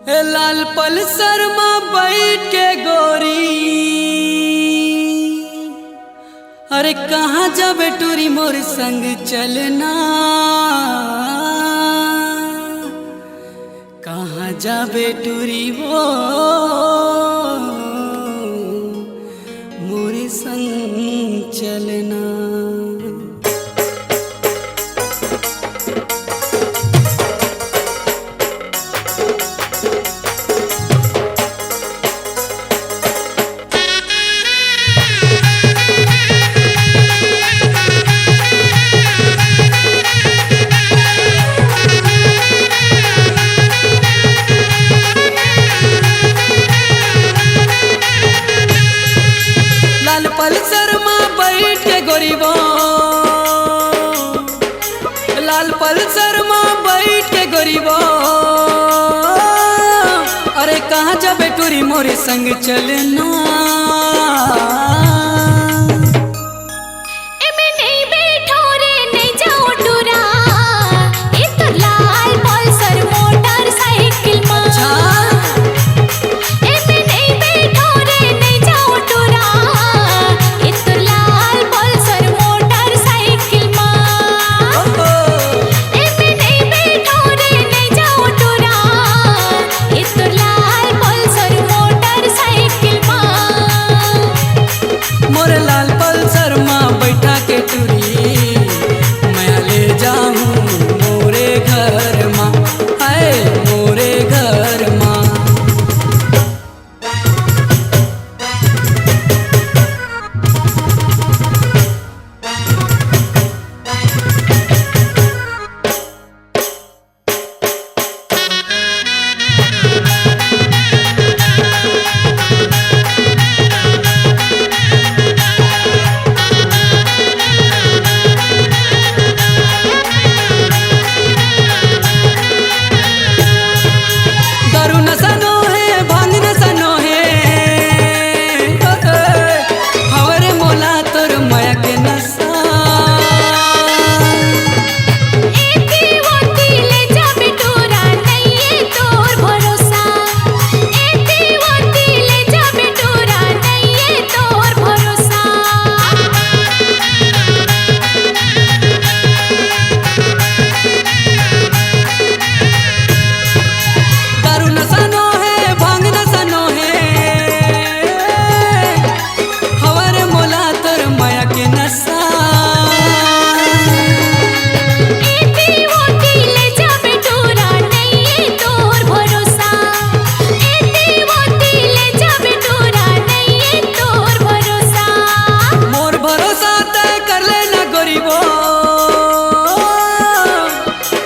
हे लाल पल्सर में बैठ के गोरी, अरे कहाँ जाबे टूरी मोर संग चलना, कहाँ जाबे टूरी वो मोर संग चलना। लाल पल्सर में बैठ के गोरीबो, लाल पल्सर में बैठ के गोरीबो, अरे कहाँ जाबे टूरी मोरे संग चलना। मोरे लाल पल्सर में बैठा के टूरी मैं ले जाऊं मोरे घर माँ, आए मोरे घर माँ।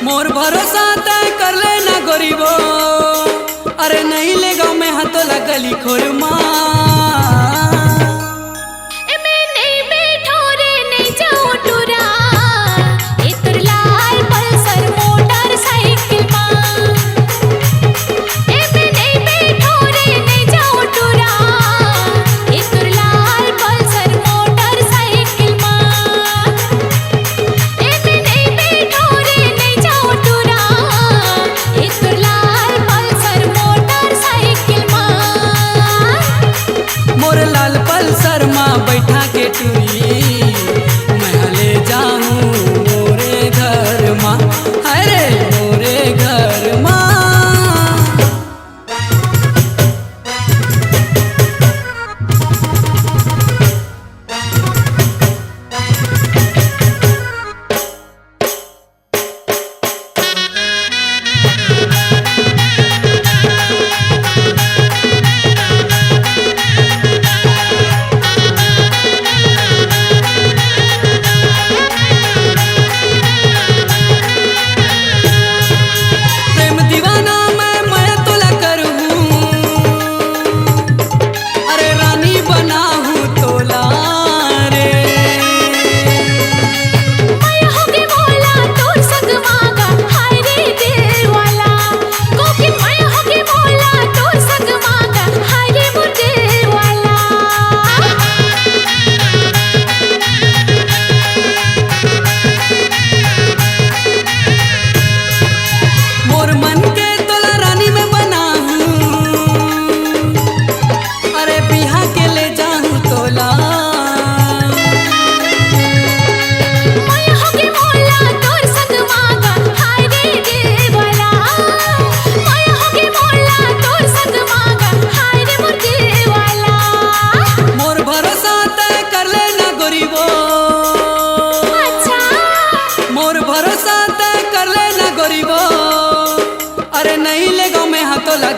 मोर भरोसा तय कर लेना गोरीबो, अरे नहीं ले गाँव में हाथों लगली खोरमा।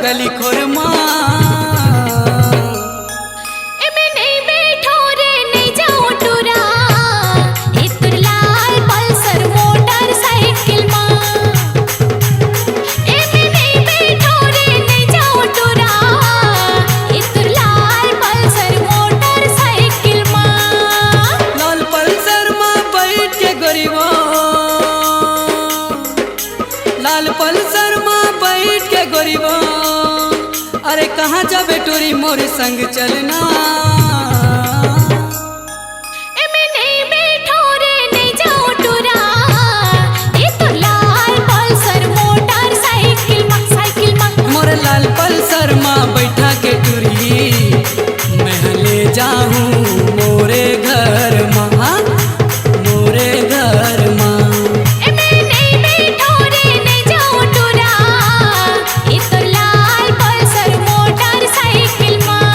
गली खोरमा एमे नहीं बैठो रे नहीं जाओ टूरा ए तुर लाल पल्सर मोटरसाइकिल मां एमे नहीं बैठो रे नहीं जाओ टूरा ए तुर लाल पल्सर मोटरसाइकिल मां लाल पल्सर मां बैठ के गरीबो लाल पल्सर मां बैठ के गरीबो अरे कहाँ जाबे टोरी मोर संग चलना एमे नहीं बैठो रे नहीं जाओ टूरा ए तुर लाल पल्सर मोटरसाइकिल मां साइकिल मां मोर लाल पल्सर मां बैठा के टूरी मैं ले जाऊं मोरे घर मां मोरे घर मां एमे नहीं बैठो रे नहीं जाओ टूरा ए तुर लाल पल्सर मोटरसाइकिल मां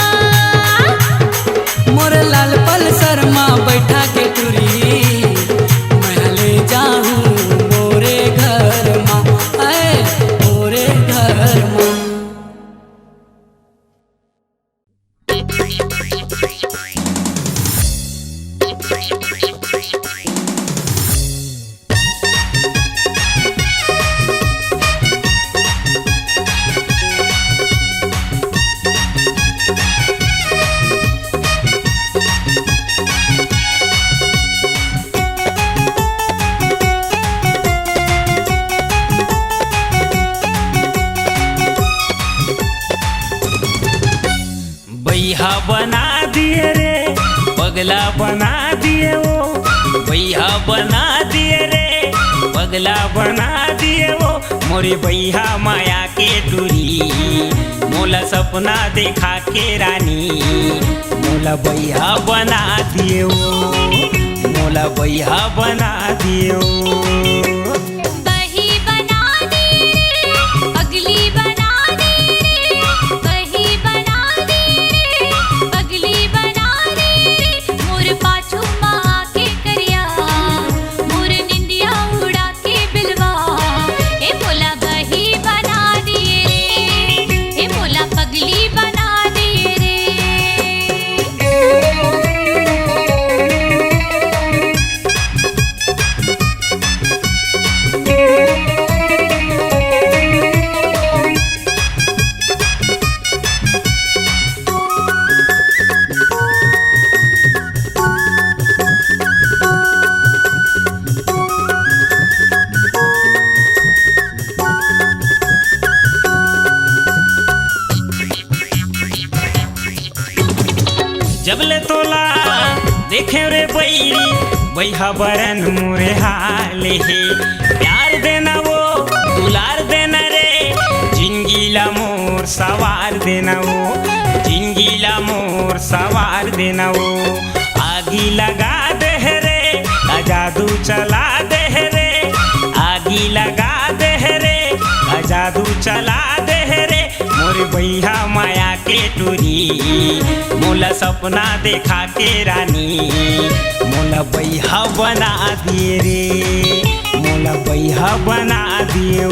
मोर लाल पल्सर मां बैठा के टूरी मैं ले जाऊं मोरे घर मां आए मोरे घर मां भैया बना दिए रे पगला बना दिए वो भैया बना दिए रे पगला बना दिए वो मोरे भैया माया के टूरी मोला सपना देखा के रानी मोला भैया बना दिए वो मोला भैया बना दिए वो बही बना दे पगली बना दे बही बना दे पगली बना दे मोर पाछू माँ के करिया मोर निंदिया उड़ा के बिलवा ए मोला बही बना दिए रे ए मोला पगली बना दिए रे जबले तोला देखे रे बैरी बैहा बरन मोरे हाले हे प्यार देना वो दुलार देना रे जिंदगीला मोर सवार देना वो जिंदगीला मोर सवार देना वो आगी लगा दे रे जादू चला दे रे आगी लगा दे रे जादू चला दे रे मोर भैया माया के टूरी मोला सपना देखा के रानी मोला भैया बना दिए रे मोला भैया बना दिए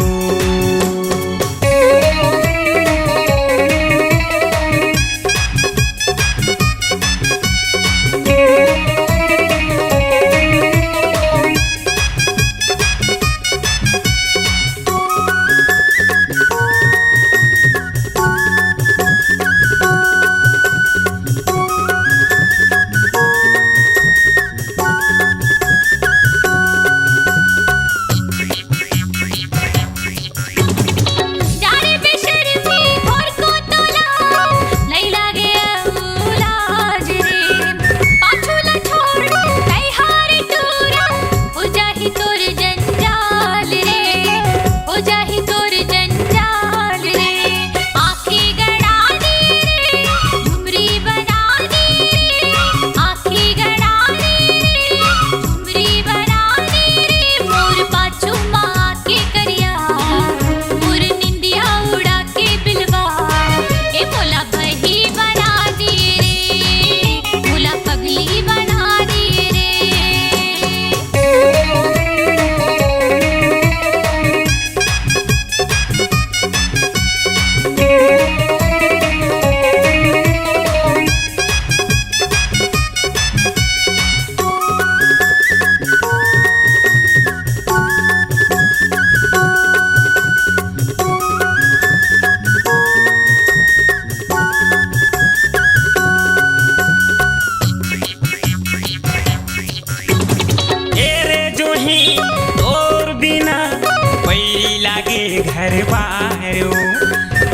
बारो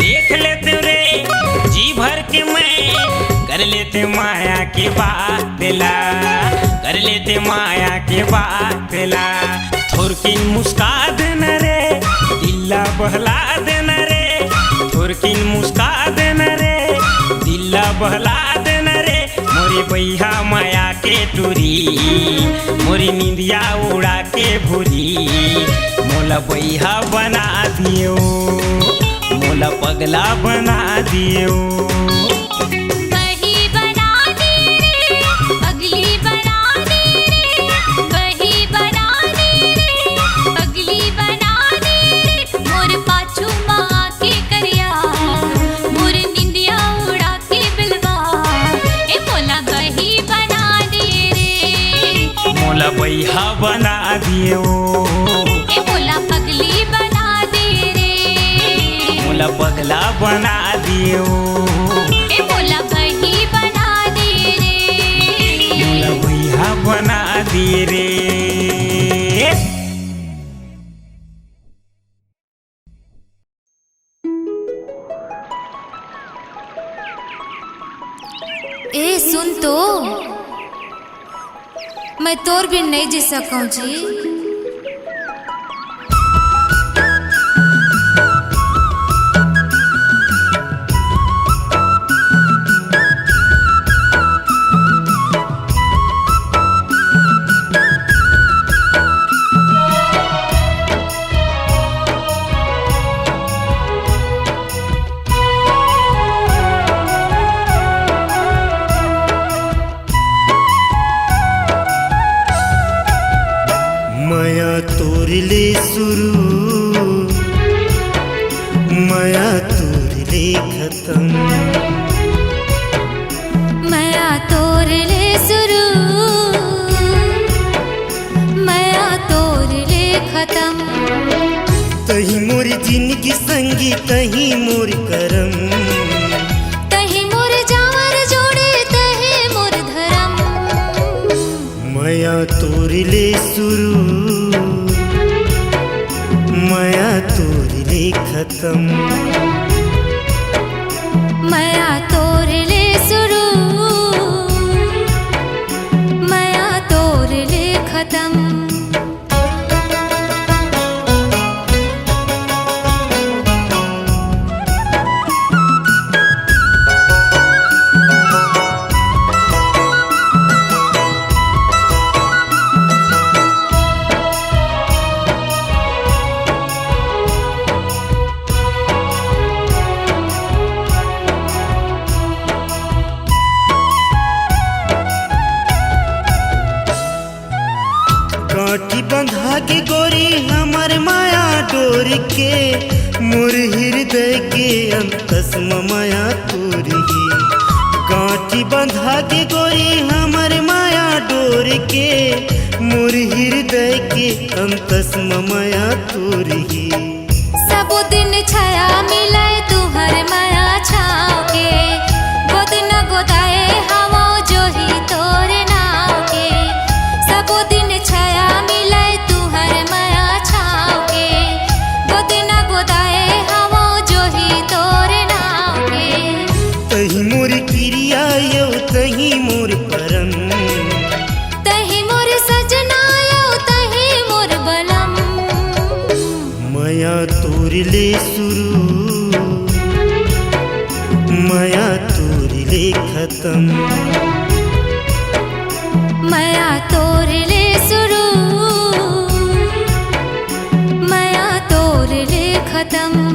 देख लेते रे जी भर के मैं कर लेते माया के बातेला कर लेते माया के बातेला थोरकिन मुस्का देना रे दिल्ला बहला देना रे थोरकिन मुस्का देना रे दिल्ला बहला देना रे मोरी बैहा माया के टूरी मोरी निंदिया उड़ा के भूरी मोला बैहा बना दियो मोला पगला बना दियो बही बना दे रे पगली बना दे रे बही बना दे रे पगली बना दे रे मोर पाछू माँ के करिया मोर निंदिया उड़ा के बिलवा ए मोला बही बना दे रे मोला बैहा बना दियो ए मोला पगली बना दे रे मोला पगला बना दियो ए मोला बही बना दे रे मोला बैहा बना दिए रे ए सुन तो मैं तोर भी नहीं जी सकूं जी माया तोरले शुरू माया तोरले खत्म माया तोर ले शुरू माया तोर ले खत्म तही मोर जिंदगी संगी तही मोर करम तही मोर जावर जोड़े तही मोर धर्म माया तोरले शुरू माया तोरले खत्म माया तोर ले शुरू माया तोर ले खत्म काठी बंधा के गोरी हमर माया डोर के मोर हृदय के अंतस माया तोरी काठी बंधा के गोरी हमर माया डोर के मोर हृदय के अंतस माया तोरी सब दिन छाया मिले तुहर माया छाव के गोद न गोदाए हवा जो ही तोर नाव के सब दिन छाया मिले तुहर माया छाव के गोद न गोदाए हवा जो ही तोर नाव के तही मोर क्रिया यो तही मोर परम तही मोर सजना यो तही मोर बलम माया तोरले शुरू माया तोरले खत्म माया तोर ले शुरू माया तोर ले खत्म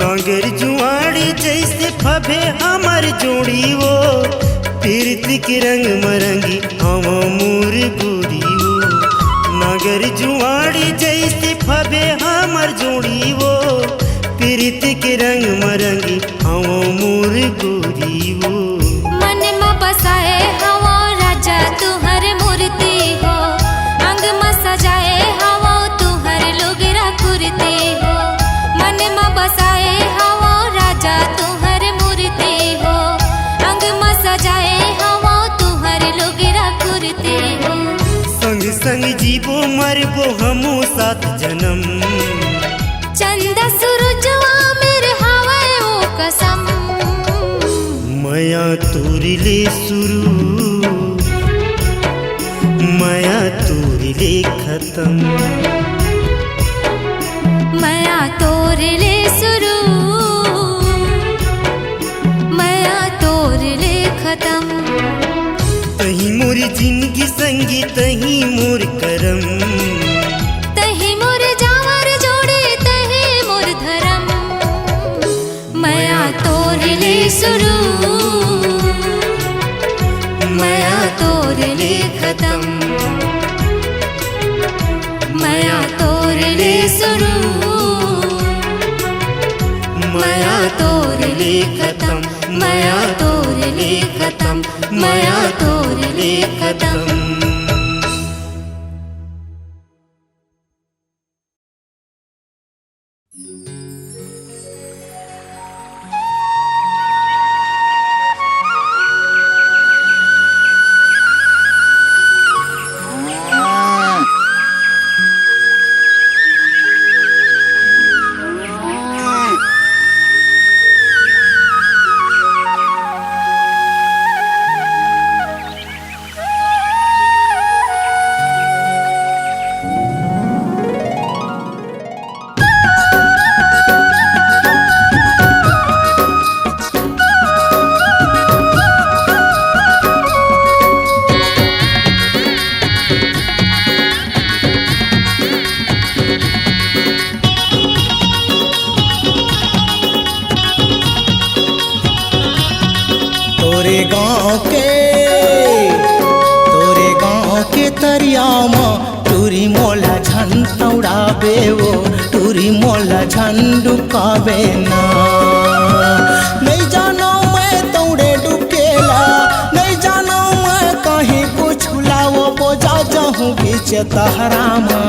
नागर जुआड़ी जैसे फबे हमर जोड़ी वो तीर्थ के रंग मरंगी हवा मोर गोरी वो नागर जुआड़ी जैसे फबे हमर जोड़ी वो प्रीत के रंग मरंगी हवो मोर गोरी वो। मन में बसाए हवा राजा तुहर मूर्ति हो, अंग में सजाए हवा तुहर लोगरा कुर्ती हो। मन में बसाए हवा राजा तुहर मूर्ति हो, अंग में सजाए हवा तुहर लोगरा कुर्ती हो। संग संग जीवो मरबो हमो सात जन्म, चंदा सूरजवा मेरे हवाए ओ कसम। माया तोरिले शुरू माया तोरिले खत्म। माया तोरले शुरू माया तोरले खत्म। तही मोर जिंदगी संगी तही मोर करम, तही मोर जावर जोड़े तही मोर धर्म। माया तोरले शुरू माया तोरले खत्म। माया तोरले शुरू माया तोरले खत्म। माया तोरले खत्म। माया तोरले खत्म। तोरे गाँव के तरियामा टूरी मोला झंड उड़ाबे वो, टूरी मोला झंड डुकाबे ना। नहीं जानो मैं तोड़े डुकेला, नहीं जानो मैं कहीं कुछ लाओ बोझा जाऊँ बीच तहरामा।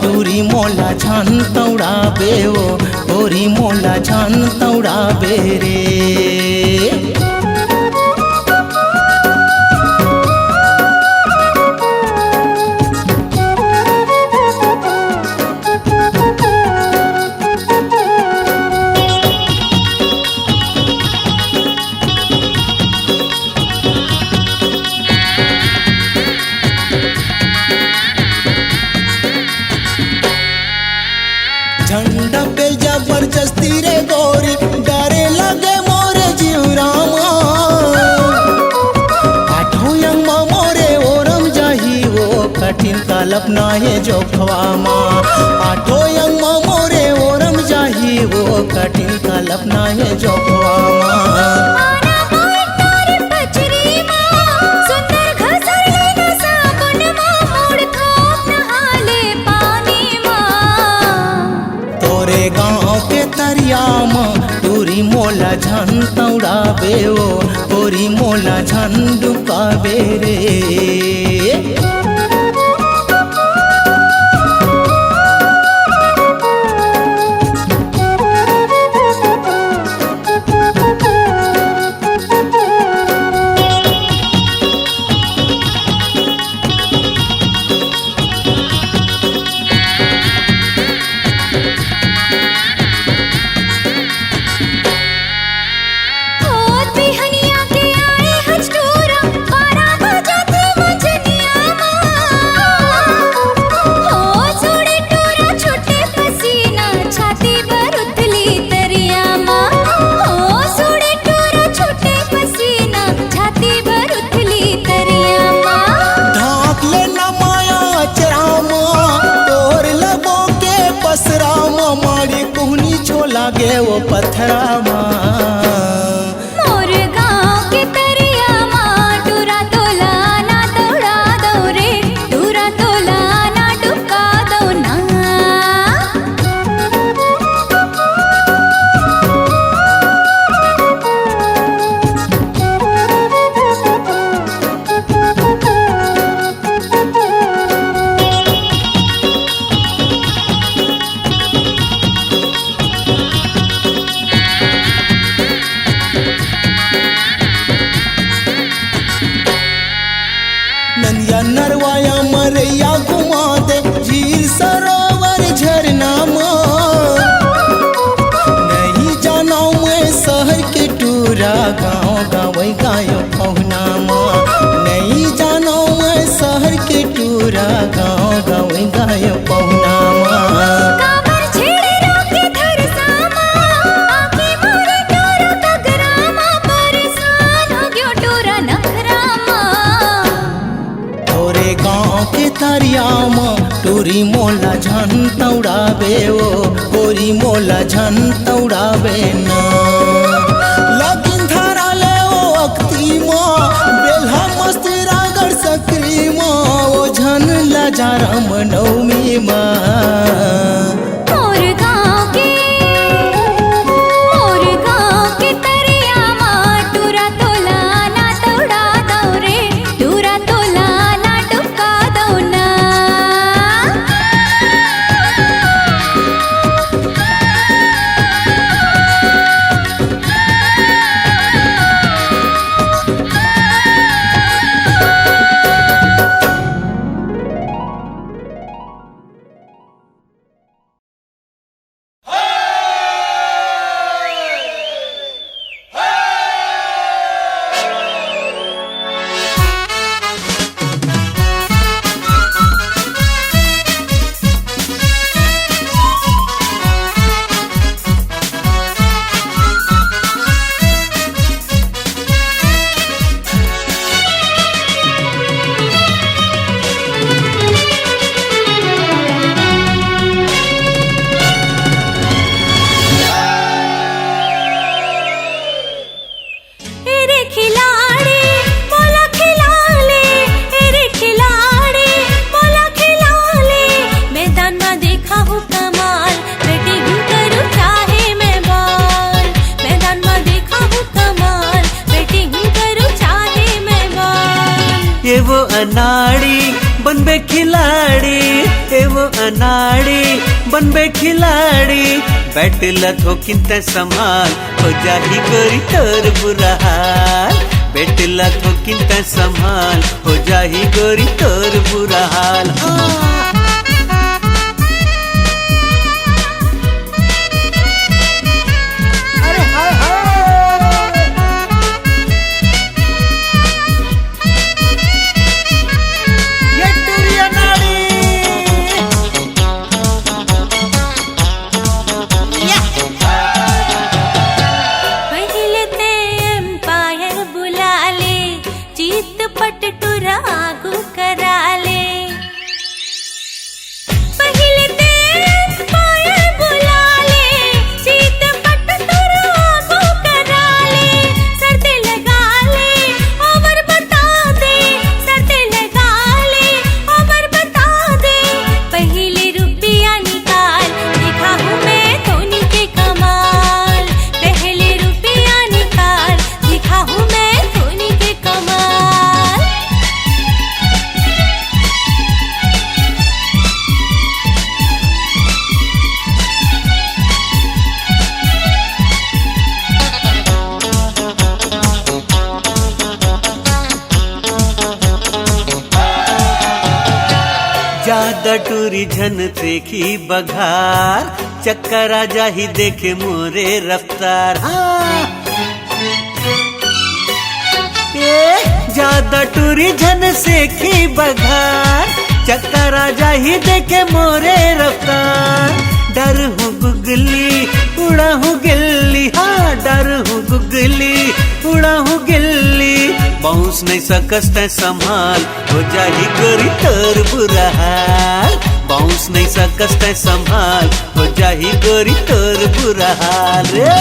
टूरी मोला छान तौड़ाबे वो, टूरी मोला छान तौड़ाबे रे। झंडा पे जबरदस्ती रे गोरी, डरे लगे मोरे जीवरामा। आठों यंग मोरे ओरम जाही वो, कठिन कल्पना है जो खवामा। आठों यंग मोरे ओरम जाही वो, कठिन कल्पना है जो खवामा। टूरी मोला झन तौड़ाबे वो, टूरी मोला झन डुकाबे रे। बिहनिया के आए हज टूरा, 12 बजे थे मजनिया। मोरे वो पत्थरा माँ। मोर गाँव के तरिया माँ टूरा तोला ना दौड़ा दो रे, टूरा तोला ना डुबका दो ना। नंदिया नरवाया मरैया घुमा दे झील सरोवर झरना माँ। नहीं जाना मैं शहर के टूरा गाँव गाँव गायो पहुना माँ। नहीं जाना मैं शहर के टूरा गाँव गाँव गायो पहुना माँ। काबर छेड़े रोके धर सामा, आके मोरे टूरा कगरा माँ। परेशान हो गयो टूरा नखरा माँ। तोरे गाँव के तरिया माँ टूरी मोला झन तौड़ावे ओ, गोरी मोला झन तौड़ावे ना। लगिन धरा ले ओ अक्ति माँ, बेल्हा मस्ती रागड़ सकरी माँ। ओ झन लजारा मनौमी माँ। मोर गाँव के तरिया माँ टूरा तोला ना दौड़ा दो रे, टूरा तोला ना डुबका दो ना। एरे खिलाड़ी बोला खिला ले, एरे खिलाड़ी बोला खिला ले। मैदान में देखा हूँ कमाल, बैटिंग करूँ चाहे मैं बॉल। मैदान में देखा हूँ कमाल, बैटिंग करूँ चाहे मैं बॉल। ये वो अनाड़ी बनबे खिलाड़ी, ये वो अनाड़ी बनबे खिलाड़ी। बैट लथो किंते संभाल, हो जाही गोरी तोर बुरा हाल। बैट लथो किंते संभाल, हो जाही गोरी तोर बुरा हाल। अरे हाय हाय, ये टूरी अनाड़ी। पहले ते एम्पायर बुला ले, जीत पट टूरा आगू करा ले। पहले ते एम्पायर बुला ले, जीत पट टूरा आगू करा ले। शर्ते लगा ले, ओवर बता दे, शर्ते लगा ले, ओवर बता दे। पहले रुपया निकाल, देखा हूँ मैं धोनी के कमाल। पहले रुपया निकाल, देखा हूँ मैं धोनी के कमाल। ज्यादा टूरी झन देखी बघार, चक्कर आ जाही देखे मोरे रफ्तार। ज्यादा टूरी झन से की बघार, चक्कर आ जाही देखे मोरे रफ्तार। डर हूँ गुगली उड़ा हूँ गिल्ली, हाँ डर हूँ गुगली उड़ा हूँ गिल्ली। बाउंस नहीं सकस तै संभाल, हो जाही गोरी तोर बुरा हाल। बाउंस नहीं सकस तै संभाल हो जाही गोरी तोर बुरा हाल रे।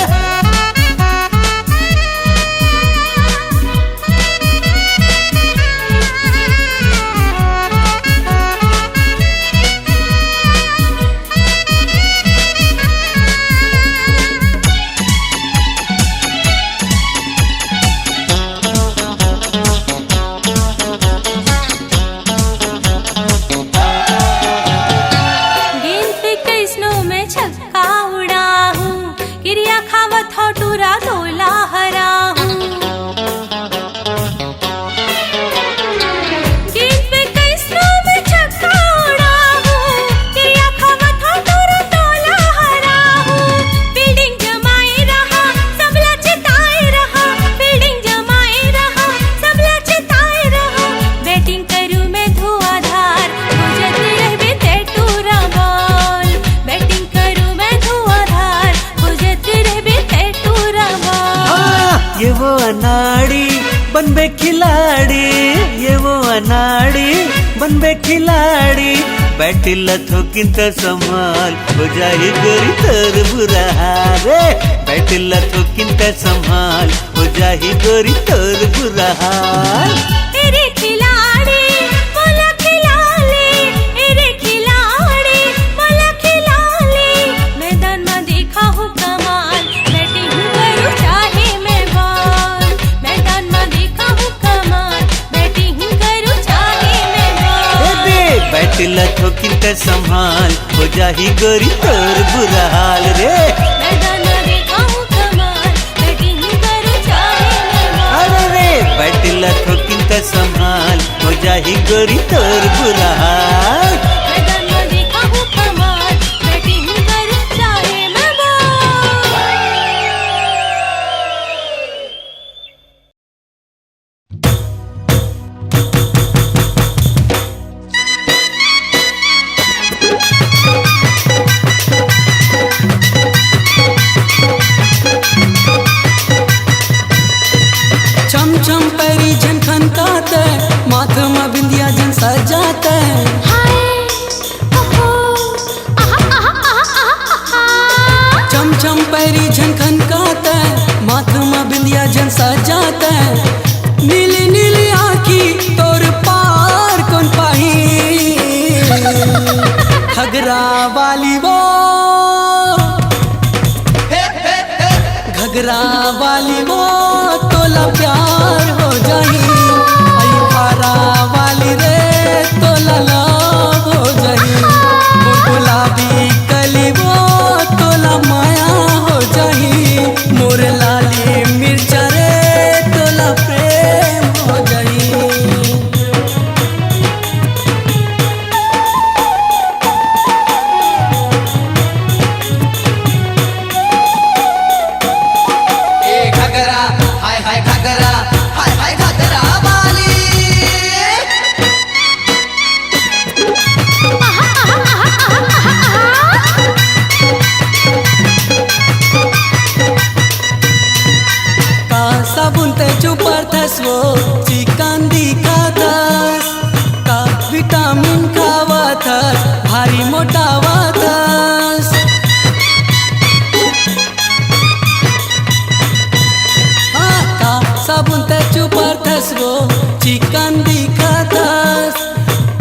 गेंद फेंके स्नो में छक्का उड़ा हूँ, गिरिया खावत हो टूरा तोला हरा हूँ। गेंद फेंके स्नो में छक्का उड़ा हूँ, गिरिया खावत हो टूरा तोला हरा हूँ। फील्डिंग जमाए रहा सबला चिताए रहा, फील्डिंग जमाए रहा सबला चिताए रहा। बैटिंग करूँ मैं धुआंधार हो जाती रहबे ते टूरा बॉल, बैटिंग करूँ मैं धुआंधार हो जाती रहबे ते टूरा बॉल। ये वो अनाड़ी बनबे खिलाड़ी, ये वो अनाड़ी बनबे खिलाड़ी। बैट लथो किंत संभाल हो जाही गोरी तोर बुरा हाल रे। बैट लथो किंत संभाल हो जाही गोरी तोर बुरा हाल। तेरे खिलाड़ी बोला खिलाले, तेरे खिलाड़ी बोला खिलाले। मैदान में देखा हूँ कमाल, बैटिंग करूँ चाहे मैं बॉल। मैदान में देखा हूँ कमाल, बैटिंग करूँ चाहे मैं बॉल। बैट लथो किंत संभाल हो जाही गोरी तोर बुरा हाल रे। मैदान में देखा हूँ कमाल, बैटिंग करूँ चाहे मैं बॉल। अरे रे बैट लथो किंत संभाल हो जाही गोरी तोर बुरा हाल। मैदान में देखा हूँ कमाल, बैटिंग करूँ चाहे मैं बॉल। छम छम पैरी झन खनकात माथ में बिंदिया जन सजात। हाय ओहो आहा आहा आहा आहा। चम चम पैरी झन खनकात माथ में बिंदिया जन सजात। नीली नीली आँखी तोर पार कौन पाही, घगरा वाली वो घगरा वाली वो तोला प्यार हो जाही। आई पारा वाली रे तोला लव हो जाही। वो गुलाबी कली वो तोला माया हो जाही। मोर लाली मिर्चा रे तोला प्रेम हो जाही। घगरा हाय हाय घगरा हाय हाय घगरा वाली। का साबुन ते चुपर थस वो चिकन दिखा थस। का विटामिन खावा थस भारी मोटावा थस। हाँ का साबुन ते चुपर थस वो चिकन दिखा थस।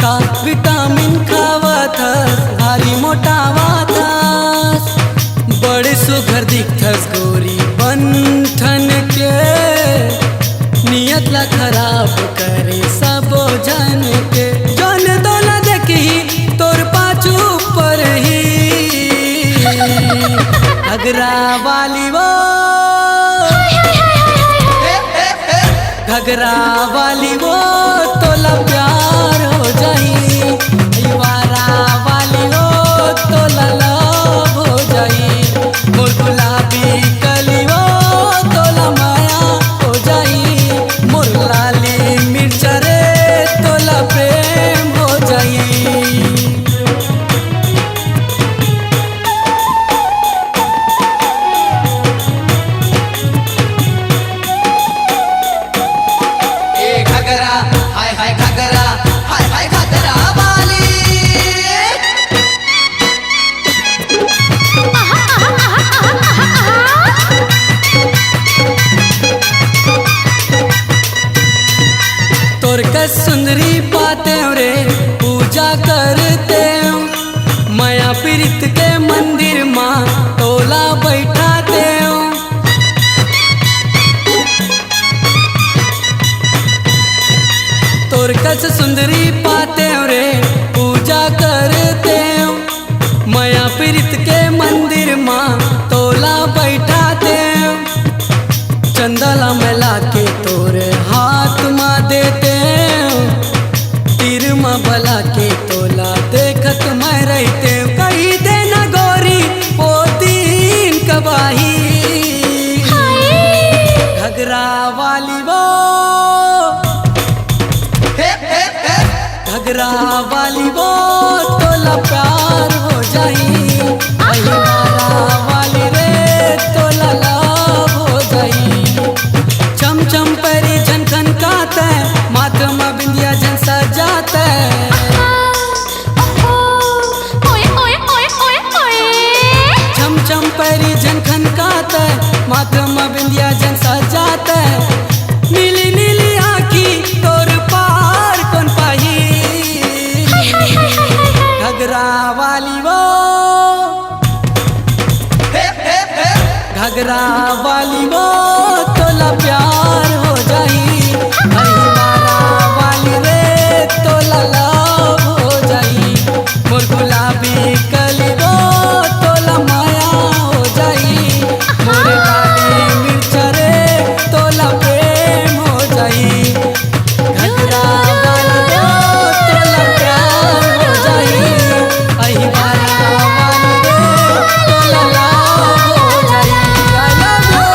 का विटामिन खावा थस भारी मोटावा थस। बड़े सुघर दिखथस गोरी बंठन के, नियत ला खराब करे सबो जन के। जन दोला देखी तोर पाछू पर ही, घगरा वाली वो घगरा वाली वो तोला प्यार हो जाही। वारा वाली वो तोला लव हो जाही। मोर गुलाबी कली वो तोला माया हो जाही। मोर लाली मिर्चा रे तोला प्रेम हो जाही। घगरा हाय हाय घगरा कस सुंदरी पाते रे पूजा करते माया पीरित के मंदिर माँ तोला बैठाते तोर कस सुंदरी पाते रे पूजा करते माया पीरित के मंदिर माँ तोला बैठाते चंदला मिला के तोरे हाथ माँ देते तीर माँ भला के तोला देखत मैं रहते कही देना गोरी वो दिन कबाही घगरा वाली वो घगरा वाली वो तोला प्यार हो जाई अहिवारा वाली रे तोला लाभ हो जाई चम चम परी झनखन काते माथे में बिंदिया जन सजाते चम चम परी झनखन काते माथे में बिंदिया जन सजाते नीली नीली आँखी तोर पार कौन पाही घगरा वाली वो घगरा वाली वो तोला प्यार हो जाई अहिवारा वाली रे तोला लाभ हो जाई मोर गुलाबी कली वो तोला माया हो जाई मोर लाली मिर्च रे तोला प्रेम हो जाई घगरा वाली वो तोला प्यार हो जाई अहिवारा वाली रे तोला लाभ हो जाई I love you.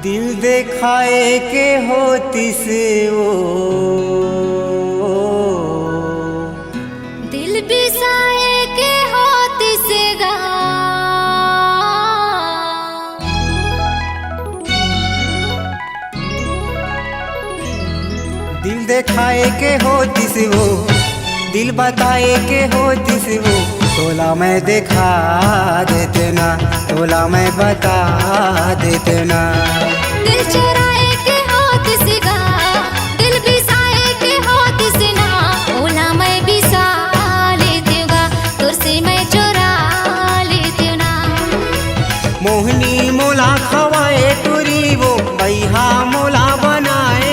दिल देखाए के होती से वो दिल बिसाए के होती से गा दिल देखाए के होती से वो दिल बताए के होती से वो तोला मैं दिखा देते ना तोला मैं बता देते ना दिल चुराए के होती से गा दिल बिसाए के होती से ना ओला मैं बिसा लेती हूँ गा तुरसे मैं चुरा लेती हूँ ना मोहनी मोला खवाए टूरी वो बैहा मोला बनाए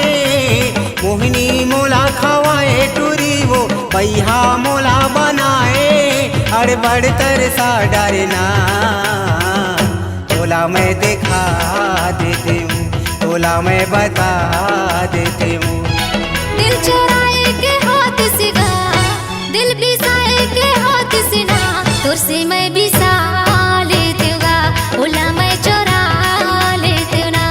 मोहनी मोला खवाए टूरी वो बैहा मोला बनाए अरे बढ़तर सा डरना तोला मैं दिखा देती हूँ तोला मैं बता देती हूँ दिल चुराए के होती से गा दिल बिसाए के होती से ना तुरसे मैं बिसा लेती हूँ गा ओला मैं चुरा लेती हूँ ना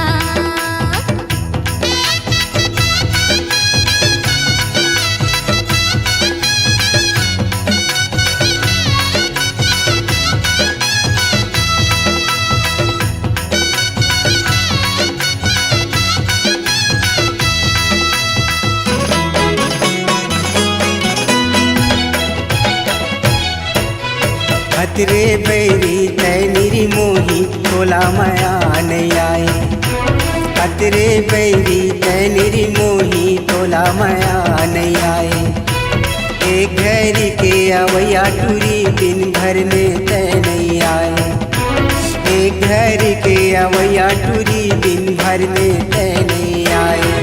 खतरे बैरी तैनिरी मोही तोला माया नहीं आए खतरे बैरी तैनिरी मोही तोला माया नहीं आए एक घरी के अवैया टूरी दिन भर में तय नहीं आए एक घरी के अवैया टूरी दिन भर में तय नहीं आए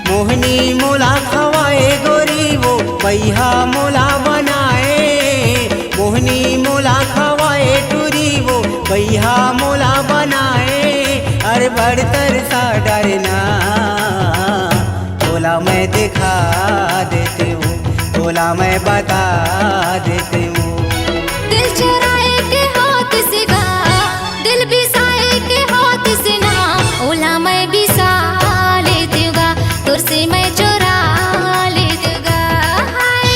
मोहनी मोला खवाए गोरी वो बैहा मोला बनाए मोहनी मोला खवाए टूरी वो बैहा मोला बनाए अरे बढ़तर सा डरना तोला मैं दिखा देती हूँ तोला मैं बता देती हूँ दिल चुराए के होती से गा दिल बिसाए के होती से ना ओला मैं बिसा लेती हूँ गा तुरसे मैं चुरा लेती हूँ गा हाय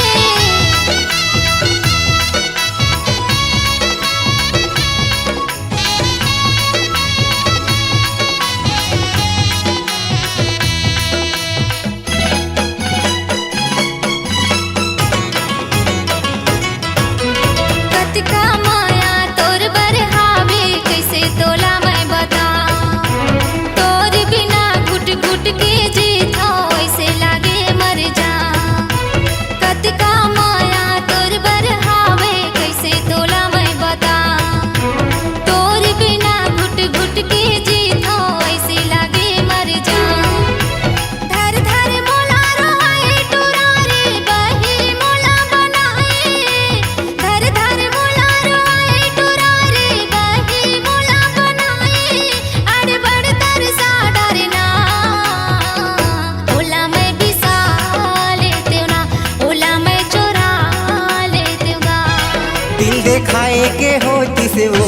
बताए के होती से वो,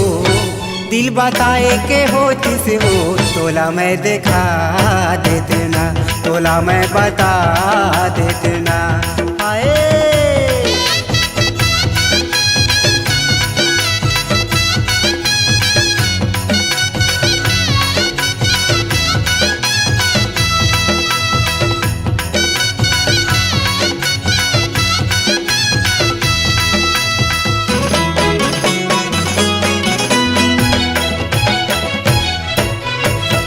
दिल बताए के होती से वो, तोला मैं देखा देते ना, तोला मैं बता देते ना। आए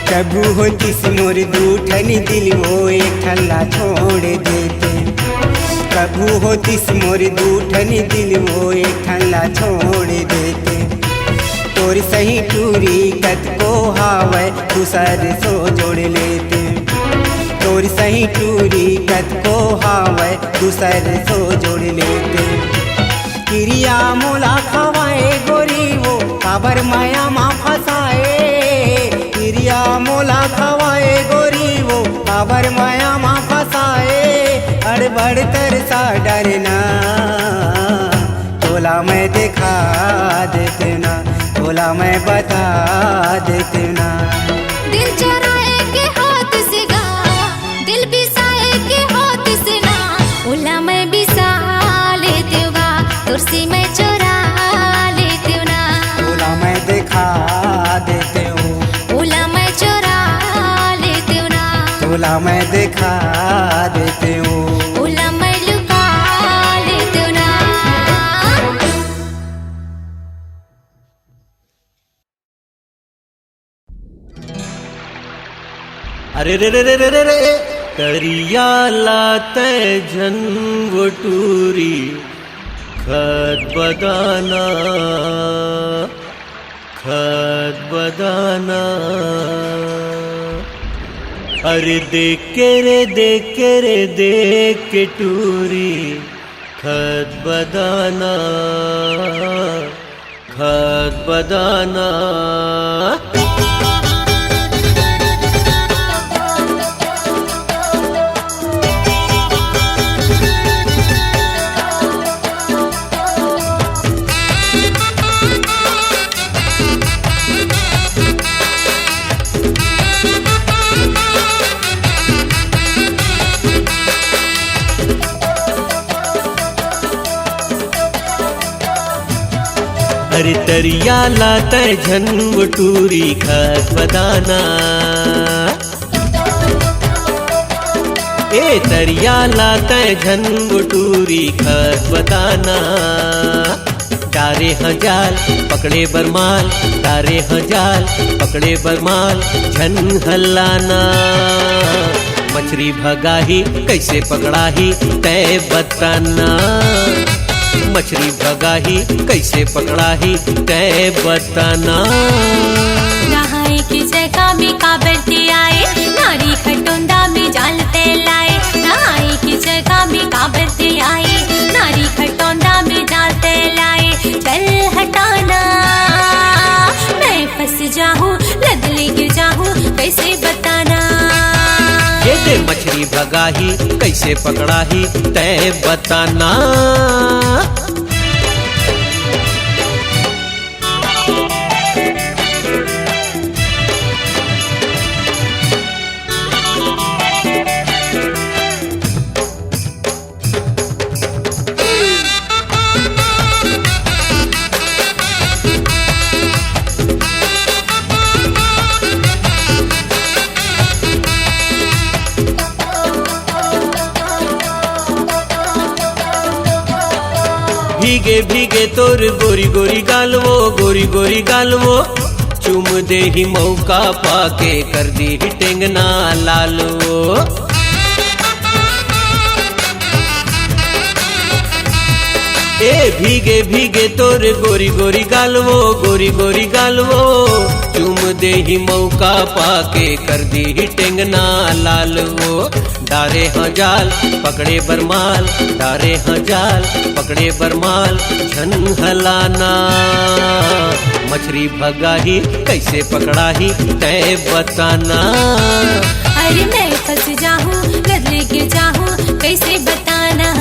कबू होतिस मोर दूठनी दिल वो एक ठल्ला छोड़ देते, कबू होतिस मोर दूठनी दिल वो एक ठल्ला छोड़ देते। तोर सही टूरी कत को हावे दूसर सो जोड़ लेते, तोर सही टूरी कत को हावे दूसर सो जोड़ लेते। क्रिया मोला खवाए गोरी वो काबर माया मा फसाए, क्रिया मोला खवाए गोरी वो काबर माया मा फसाए। अड़बड़ तरसा डरना, तोला मैं दिखा देते ना, तोला मैं बता देते ना। दिल चुराए के हाथ से गा, दिल बिसाए के हाथ से ना, ओला मैं बिसा लेती हूँ गा, तुरसी मैं चुरा लेती हूँ ना। तोला मैं दिखा देते हूँ, ओला मैं चुरा लेती हूँ ना, तोला मैं दिखा देते हूँ। ओला मैं लुका लेती हूँ ना। अरे रे रे रे रे रे रे तरिया लाते झन वो टूरी खत बदाना, खत बदाना। अरे देख के रे देख के रे देख के टूरी खत बदाना, खत बदाना। अरे तरिया लाता झन वो टूरी खत बदाना, ए तरिया लाता झन वो टूरी खत बदाना। तारे हजाल पकड़े बरमाल, तारे हजाल पकड़े बरमाल झन हल्लाना। मछली भगाही कैसे पकड़ाही तय बताना, मछली भगाही कैसे पकड़ाही तय बताना। नहाए की जगह में काबरते आए, नारी खटोंदा में जाल लाए। नहाए की जगह में काबरते आए, नारी खटोंदा में जाल लाए। चल हटाना मैं फंस जाऊं, लद लेके जाऊं कैसे बताना। ये दे मछली भगाही कैसे पकड़ाही तय बताना। भीगे भीगे तोर गोरी गोरी गालवो, गोरी गोरी गालवो। चुम दे ही मौका पाके कर दी ही टेंगना लालो। ए भीगे भीगे तोर गोरी गोरी गालवो, गोरी गोरी गालवो। चुम दे ही मौका पाके कर दी ही टेंगना लालवो। डारे हजाल पकड़े बरमाल, डारे हजाल पकड़े बरमाल झन हलाना। मछली भगाही कैसे पकड़ाही तय बताना। अरे मैं फंस जाऊं, लद लेके जाऊं कैसे बताना।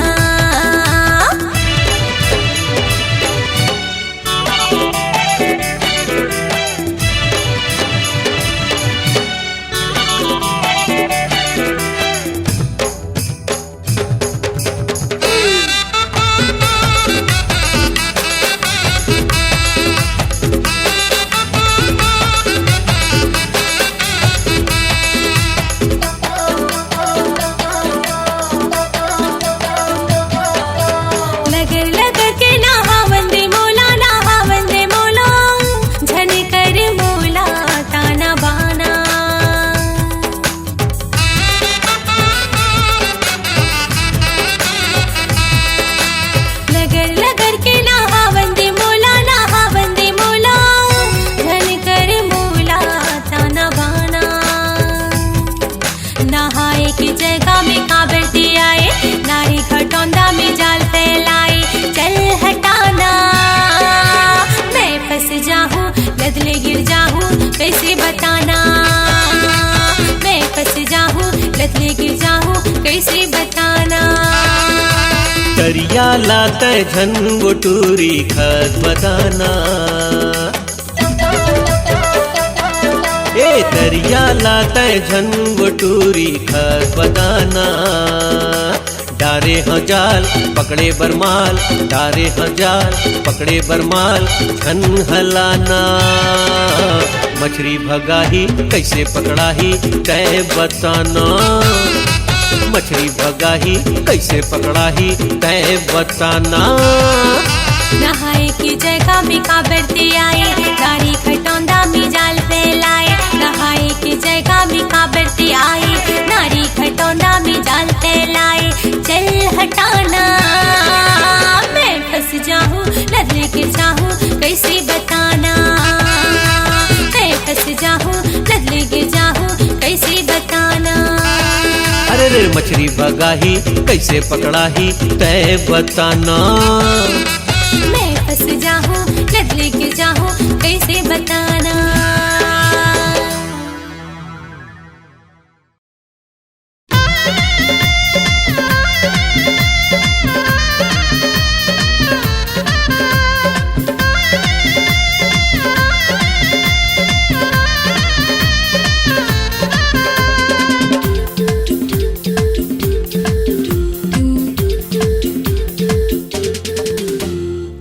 कैसे बताना, मैं फंस जाऊं लत में गिर जाऊं कैसे बताना। तरिया लाते झन वो टूरी खत बताना, ए तरिया लाते झन वो टूरी खत बताना। डारे हजार पकड़े बरमाल, डारे हजार पकड़े बरमाल झन हलाना। मछली भगाही कैसे पकड़ाही तय बताना, मछली भगाही कैसे पकड़ाही तय बताना। नहाए की जगह में काबरते आए, नारी खटौंदा में जाल फैलाए। नहाए की जगह में काबरते आए, नारी खटौंदा में जाल फैलाए। चल हटाना, मैं फंस जाऊं लत में गिर जाऊं कैसे बताना, मैं फंस जाऊं लत में गिर जाऊं कैसे बताना। अरे रे मछली भगाही कैसे पकड़ाही तय बताना, मैं फंस जाऊं लत में गिर जाऊं कैसे बताना।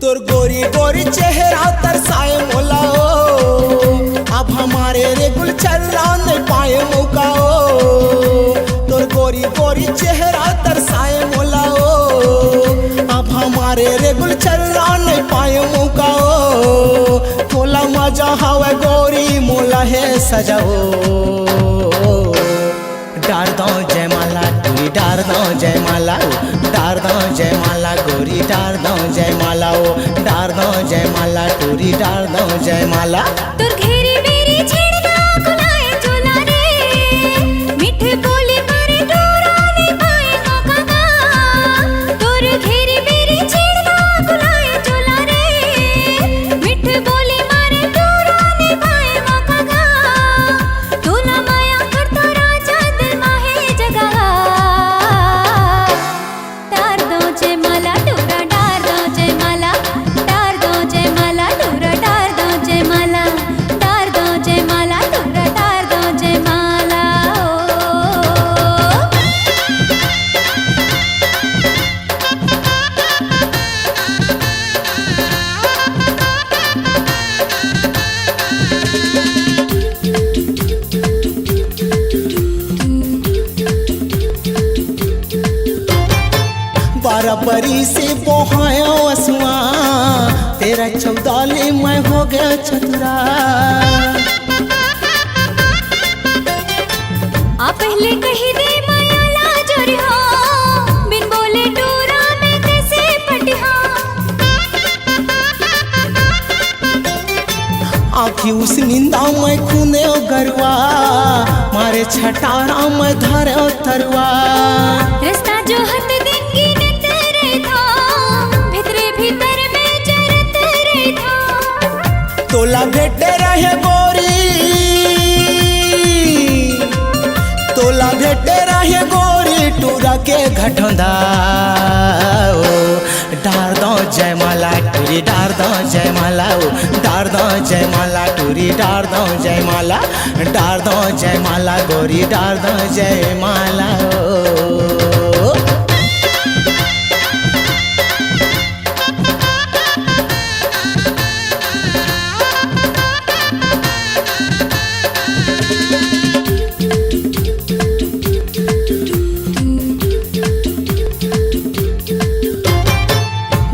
तोर गोरी गोरी चेहरा तरसाए मोला ओ, अब हमारे रे गुल चर्रा नहीं पाए मौका ओ। तोर गोरी गोरी चेहरा तरसाए मोला ओ, अब हमारे रे गुल चर्रा नहीं पाए मौका ओ। थोला मजा हवे गोरी मोला है सजाओ, डार दो जयमाला टूरी डार दो जयमाला, डार दो जयमाला गोरी डार दो जयमाला ओ। डार दो जयमाला टूरी डार दो जयमाला। तुर घेरी मेरी छेड़ना गुलाए चोला रे, मीठे बोली मारे डोरा ने पाए मौका। तुर घेरी मेरी छेड़ना गुलाए चोला रे, मीठे बोली मारे डोरा ने पाए मौका। तोला माया करता राजा दिल माहे जगा, डार दो जयमाला डोरा डार दो जयमाला, डार दो जयमाला डोरा डार दो जयमाला, डार दो जयमाला डोरा डार दो जयमाला ओ। बराबरी से बोहाया असुआ, तेरा चौदाली मैं हो गया चतुरा। आ पहले कही दे माया लाजर हो, बिन बोले डोरा में कैसे पटिहा। आखी उस निंदा मैं खूने गरवा, मारे छटारा मैं धरे तरुआ। रास्ता जो हत दिन गिनत रे था, भितरे भीतर में जरत रे था। तोला भेटे रहे गोरी, तोला भेटे रहे गोरी टूरा के घटोंदा ओ। डार दो जयमाला टूरी डार दो जयमाला ओ, डार दो जयमाला टूरी डार दो जयमाला, डार दो जयमाला गोरी डार दो जयमाला ओ।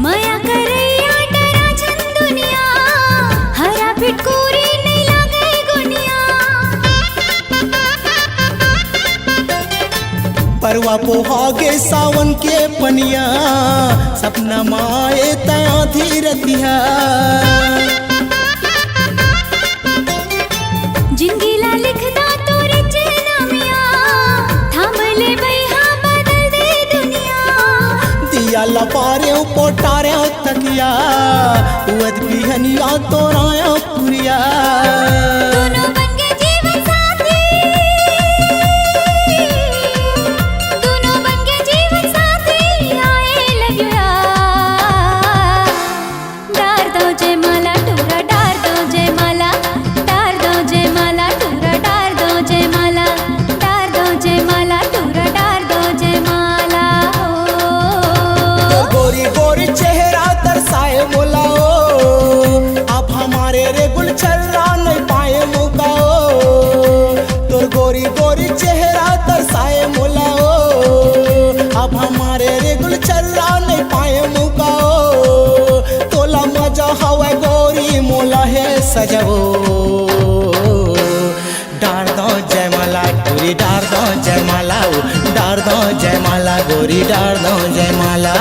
माया करैया डरा छन दुनिया, हरा फिटकोरी नहीं लागे गुनिया। परवा पोहागे सावन के पनिया, सपना माए तया धीरतिया। जिंदगी ला लिखना तोरे चेना मिया, थाम ले बैहा बदल दे दुनिया। दिया लपारे पोटारे तकिया, उद बिहनिया तोराया पुरिया। दोनों सजवो डार दो जयमाला गोरी डार दो जयमाला डार दो जयमाला गोरी डार दो जयमाला